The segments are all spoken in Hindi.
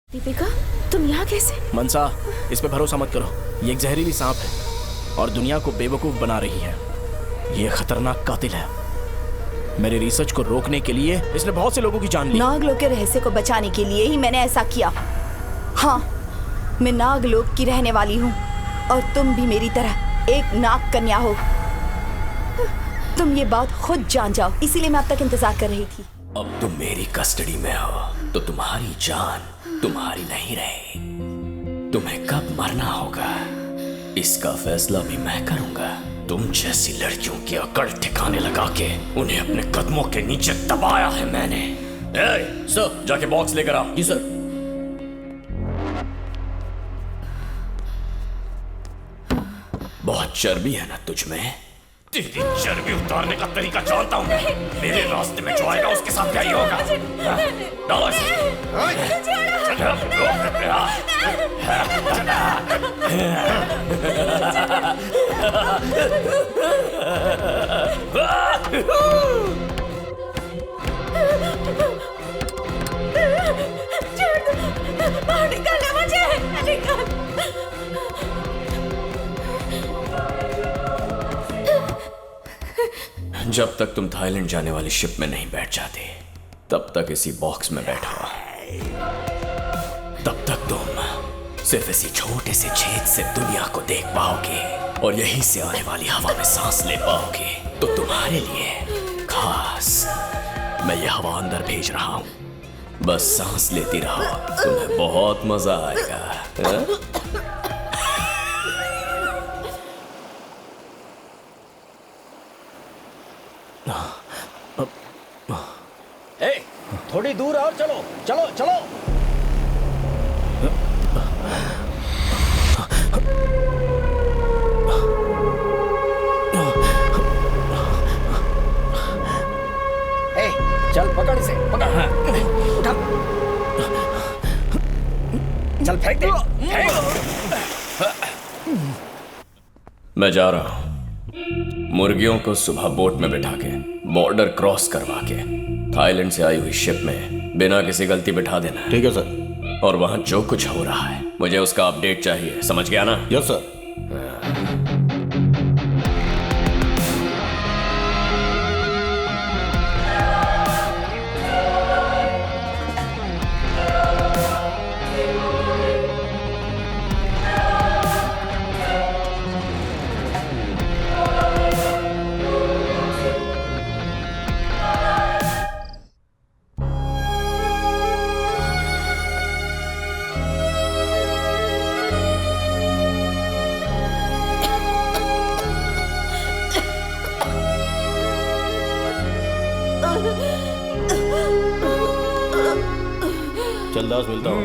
दीपिका, तुम यहाँ कैसे? मनसा, इस पे भरोसा मत करो। ये एक जहरीली सांप है और दुनिया को बेवकूफ बना रही है। ये खतरनाक कातिल है। मेरे रिसर्च को रोकने के लिए इसने बहुत से लोगों की जान ली। नागलोक के रहस्य को बचाने के लिए ही मैंने ऐसा किया। हाँ, मैं नागलोक की रहने वाली हूँ और तुम भी मेरी तरह एक नाग कन्या हो। तुम ये बात खुद जान जाओ, इसीलिए मैं अब तक इंतजार कर रही थी। अब तुम मेरी कस्टडी में हो तो तुम्हारी जान तुम्हारी नहीं रही। तुम्हें कब मरना होगा इसका फैसला भी मैं करूंगा। तुम जैसी लड़कियों की अकड़ ठिकाने लगा के उन्हें अपने कदमों के नीचे दबाया है मैंने। सर, जाके बॉक्स लेकर आओ। जी सर। बहुत चर्बी है ना तुझ में? तेरी चर्बी उतारने का तरीका जानता हूं मैं। मेरे रास्ते में जो आएगा उसके साथ क्या ही होगा। डालो जब तक तुम थाईलैंड जाने वाली शिप में नहीं बैठ जाते तब तक इसी बॉक्स में बैठो। तब तक तुम सिर्फ इसी छोटे से छेद से दुनिया को देख पाओगे और यहीं से आने वाली हवा में सांस ले पाओगे। तो तुम्हारे लिए खास मैं ये हवा अंदर भेज रहा हूं। बस सांस लेती रहो, तुम्हें बहुत मजा आएगा। थोड़ी दूर और चलो, चलो चलो। चल पकड़ इसे, पकड़। उठा, चल फेंक दे, फेंक। मैं जा रहा हूं। मुर्गियों को सुबह बोट में बिठा के बॉर्डर क्रॉस करवा के थाईलैंड से आई हुई शिप में बिना किसी गलती बिठा देना। ठीक है सर। और वहां जो कुछ हो रहा है मुझे उसका अपडेट चाहिए, समझ गया ना? Yes sir. चल दास, मिलता हूँ।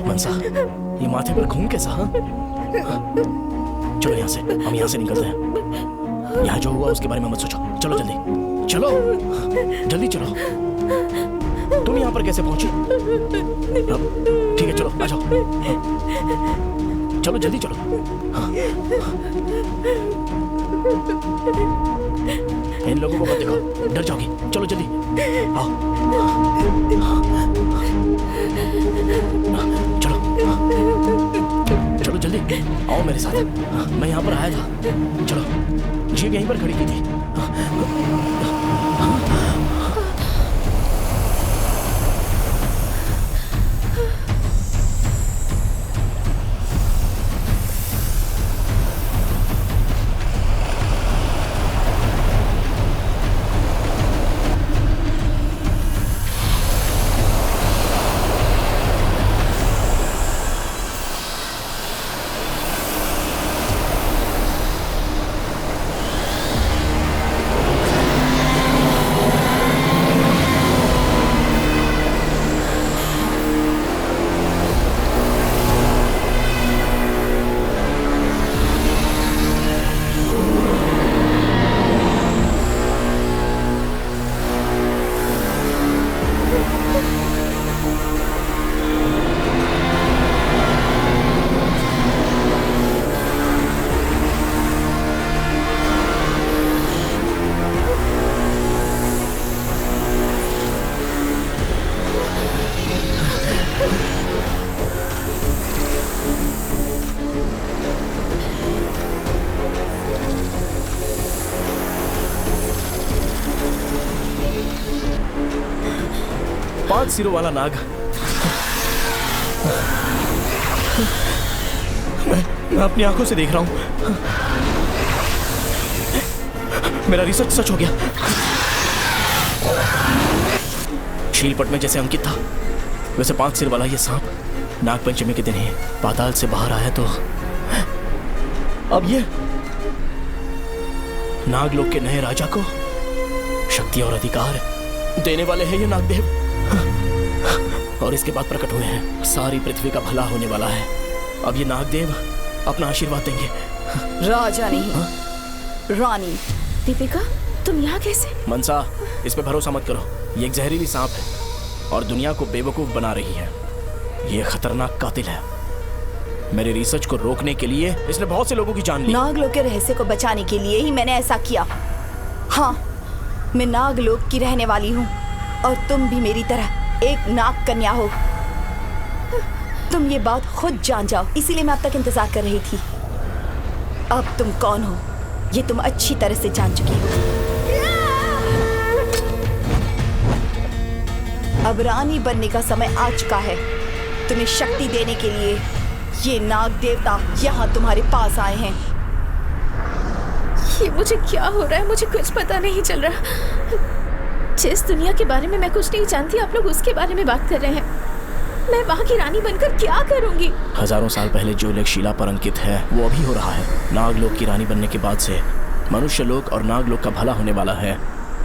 मनसा, ये माथे पर खून कैसा? हाँ? चलो यहाँ से, हम यहाँ से निकलते हैं। यहाँ जो हुआ उसके बारे में मत सोचो। चलो जल्दी, चलो जल्दी चलो। तुम यहाँ यहाँ पर कैसे पहुंची? ठीक है, चलो आ जाओ। चलो जल्दी चलो। इन लोगों को मत देखो, डर जाओगी। चलो जल्दी आओ। चलो चलो जल्दी आओ मेरे साथ। मैं यहाँ पर आया था। चलो, जीप यहीं पर खड़ी की थी। पांच सिरों वाला नाग। मैं अपनी आंखों से देख रहा हूं। मेरा रिसर्च सच हो गया। शीलपट में जैसे अंकित था, वैसे 5 सिर वाला ये सांप नागपंचमी के दिन ही पाताल से बाहर आया। तो अब ये नागलोक के नए राजा को शक्ति और अधिकार देने वाले हैं ये नागदेव। और इसके बाद प्रकट हुए हैं। सारी पृथ्वी का भला होने वाला है। अब ये नागदेव अपना आशीर्वाद देंगे। राजा नहीं, रानी। दीपिका, तुम यहाँ कैसे? मनसा, इस पे भरोसा मत करो। ये एक जहरीली सांप है और दुनिया को बेवकूफ बना रही है। ये खतरनाक कातिल है। मेरे रिसर्च को रोकने के लिए इसने बहुत से लोगों की जान ली। नागलोक के रहस्य को बचाने के लिए ही मैंने ऐसा किया। हाँ, मैं नागलोक की रहने वाली हूँ और तुम भी मेरी तरह एक नाग कन्या हो। तुम ये बात खुद जान जाओ, इसीलिए मैं अब तक इंतजार कर रही थी। अब तुम कौन हो ये तुम अच्छी तरह से जान चुकी हो। अब रानी बनने का समय आ चुका है। तुम्हें शक्ति देने के लिए ये नाग देवता यहाँ तुम्हारे पास आए हैं। ये मुझे क्या हो रहा है? मुझे कुछ पता नहीं चल रहा। जिस दुनिया के बारे में मैं कुछ नहीं जानती, आप लोग उसके बारे में बात कर रहे हैं। मैं वहाँ की रानी बनकर क्या करूंगी? हजारों साल पहले जो लेख शिला पर अंकित है वो अभी हो रहा है। नागलोक की रानी बनने के बाद से मनुष्य लोक और नागलोक का भला होने वाला है।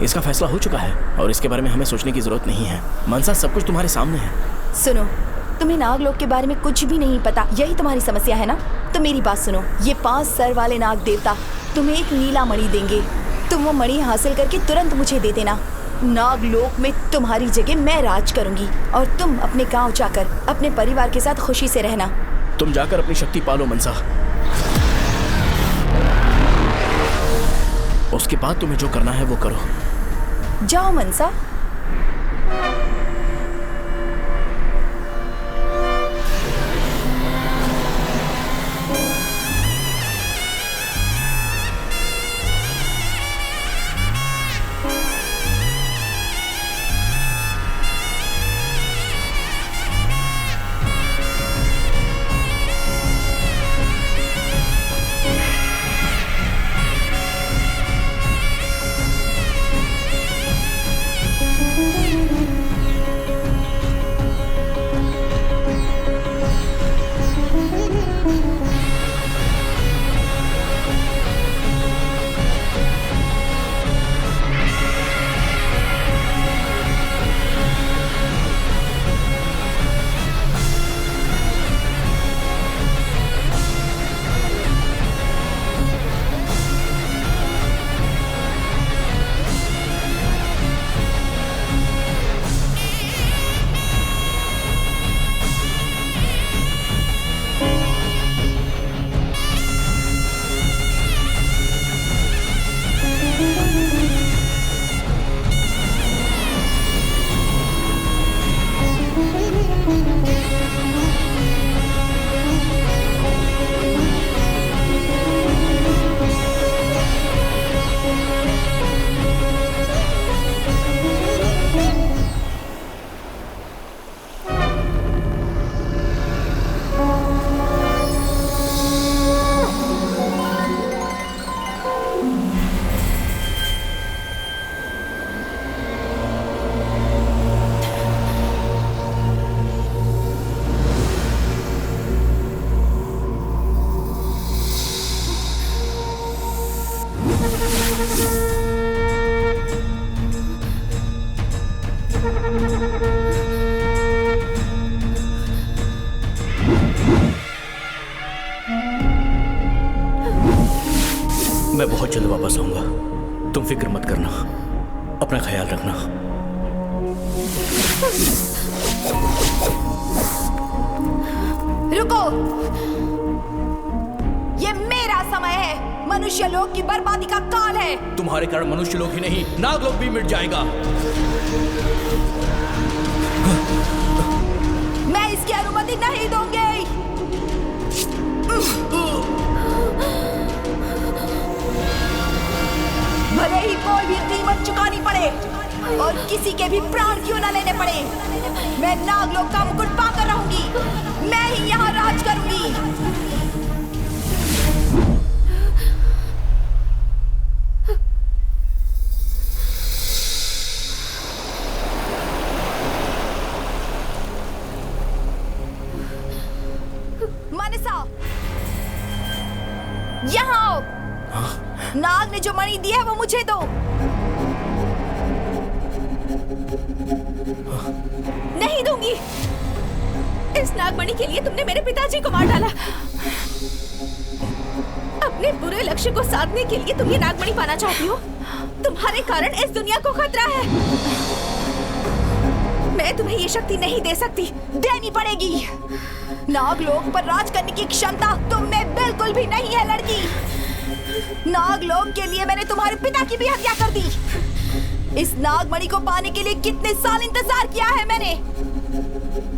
इसका फैसला हो चुका है और इसके बारे में हमें सोचने की जरूरत नहीं है। मनसा, सब कुछ तुम्हारे सामने है। सुनो, तुम्हें नागलोक के बारे में कुछ भी नहीं पता, यही तुम्हारी समस्या है ना? तो मेरी बात सुनो। ये 5 सर वाले नाग देवता तुम्हें एक नीला मणि देंगे। तुम वो मणि हासिल करके तुरंत मुझे दे देना। नागलोक में तुम्हारी जगह मैं राज करूंगी और तुम अपने गांव जाकर अपने परिवार के साथ खुशी से रहना। तुम जाकर अपनी शक्ति पालो मनसा। उसके बाद तुम्हें जो करना है वो करो। जाओ मनसा। मैं बहुत जल्द वापस आऊंगा। तुम फिक्र मत करना, अपना ख्याल रखना। रुको, ये मेरा समय है। मनुष्य लोग की बर्बादी का काल है। तुम्हारे कारण मनुष्य लोग ही नहीं, नाग लोग भी मिट जाएगा। मैं इसकी अनुमति नहीं दूंगी। भले ही कोई भी कीमत चुकानी पड़े और किसी के भी प्राण क्यों न लेने पड़े, मैं नागलोक का मुकुट पाकर रहूंगी। मैं ही यहाँ राज करूंगी। मानसा, यहाँ आओ। नाग ने जो मणि दी है वो मुझे दो। नहीं दूंगी। इस नागमणि के लिए तुमने मेरे पिताजी को मार डाला। अपने बुरे लक्ष्य को साधने के लिए तुम ये नागमणि पाना चाहती हो। तुम्हारे कारण इस दुनिया को खतरा है। मैं तुम्हें ये शक्ति नहीं दे सकती, देनी पड़ेगी। नागलोक पर राज करने की क्षमता तुम में बिल्कुल भी नहीं है लड़की। नागलोक के लिए मैंने तुम्हारे पिता की भी हत्या कर दी। इस नागमणि को पाने के लिए कितने साल इंतजार किया है मैंने।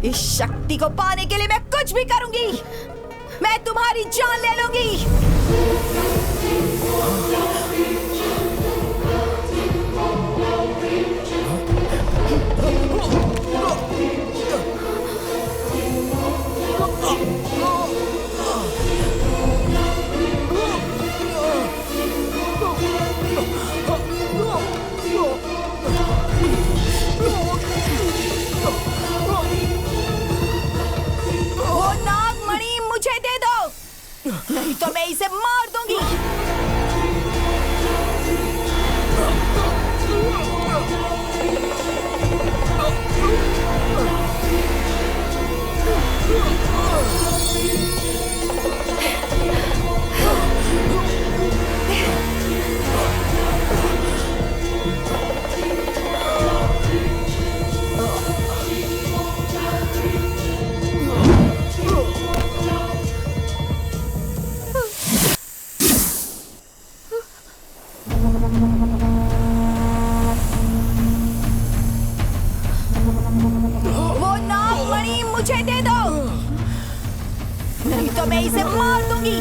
इस शक्ति को पाने के लिए मैं कुछ भी करूंगी। मैं तुम्हारी जान ले लूंगी। वो नागमणि मुझे दे दो, नहीं तो मैं इसे मार दूंगी। वो नागमणि मुझे दे दो, नहीं तो मैं इसे मार दूंगी।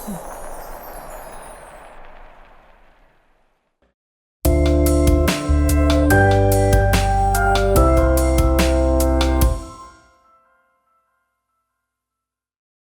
Hmm.